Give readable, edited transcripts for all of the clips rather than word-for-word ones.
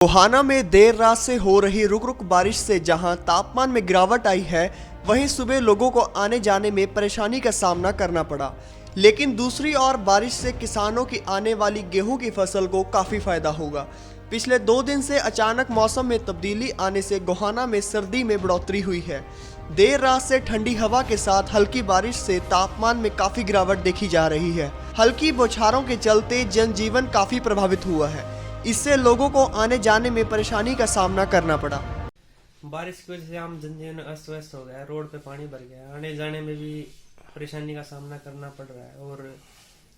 गोहाना में देर रात से हो रही रुक रुक बारिश से जहां तापमान में गिरावट आई है, वहीं सुबह लोगों को आने जाने में परेशानी का सामना करना पड़ा। लेकिन दूसरी ओर बारिश से किसानों की आने वाली गेहूं की फसल को काफ़ी फायदा होगा। पिछले 2 दिन से अचानक मौसम में तब्दीली आने से गोहाना में सर्दी में बढ़ोतरी हुई है। देर रात से ठंडी हवा के साथ हल्की बारिश से तापमान में काफ़ी गिरावट देखी जा रही है। हल्की बौछारों के चलते जनजीवन काफ़ी प्रभावित हुआ है। इससे लोगों को आने जाने में परेशानी का सामना करना पड़ा। बारिश की वजह से आम जनजीवन अस्त व्यस्त हो गया, रोड पे पानी भर गया, आने जाने में भी परेशानी का सामना करना पड़ रहा है। और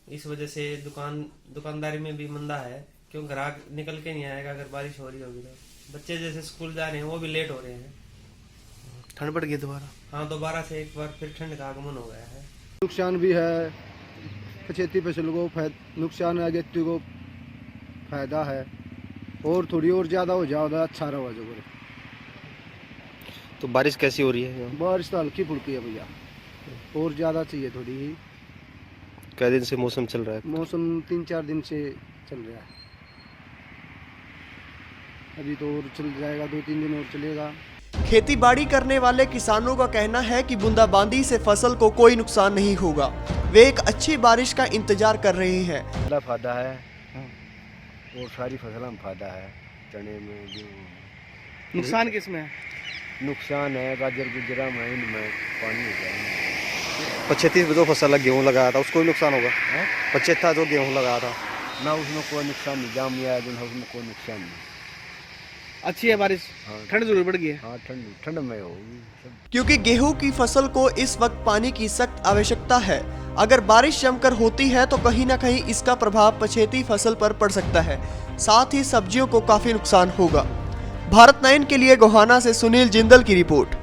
इस वजह से दुकानदारी में भी मंदा है, क्यों ग्राहक निकल के नहीं आएगा अगर बारिश हो रही होगी तो। बच्चे जैसे स्कूल जा रहे हैं वो भी लेट हो रहे हैं। ठंड बढ़ गई दोबारा। हाँ, दोबारा से एक बार फिर ठंड का आगमन हो गया है। नुकसान भी है, खेती फसल को नुकसान है, खेती को फायदा है, और थोड़ी और ज़्यादा हो जाएगा अच्छा रहा जो। तो बारिश कैसी हो रही है? बारिश तो हल्की फुल्की है भैया, और ज़्यादा चाहिए थोड़ी ही। कई दिन से मौसम चल रहा है? मौसम 3-4 दिन से चल रहा है, अभी तो और चल जाएगा, 2-3 दिन और चलेगा। खेती बाड़ी करने वाले किसानों का कहना है कि बूंदाबांदी से फसल को कोई नुकसान नहीं होगा। वे एक अच्छी बारिश का इंतजार कर रहे हैं। ज़्यादा फायदा है और सारी फसलों में फायदा है। चने में जो नुकसान किस में है? नुकसान है गाजर गुजरा में, इनमें पानी हो जाए। 25 जो फसल गेहूँ लगाया था उसको भी नुकसान होगा? 25 जो गेहूँ लगाया था ना उसमें कोई नुकसान नहीं, जाम नहीं आया ना उसमें कोई नुकसान नहीं। अच्छी है बारिश। हाँ, ठंड जरूर बढ़ गई है। हाँ, ठंड में होगी सब। क्योंकि गेहूं की फसल को इस वक्त पानी की सख्त आवश्यकता है। अगर बारिश जमकर होती है तो कहीं ना कहीं इसका प्रभाव पछेती फसल पर पड़ सकता है, साथ ही सब्जियों को काफी नुकसान होगा। भारत 9 के लिए गोहाना से सुनील जिंदल की रिपोर्ट।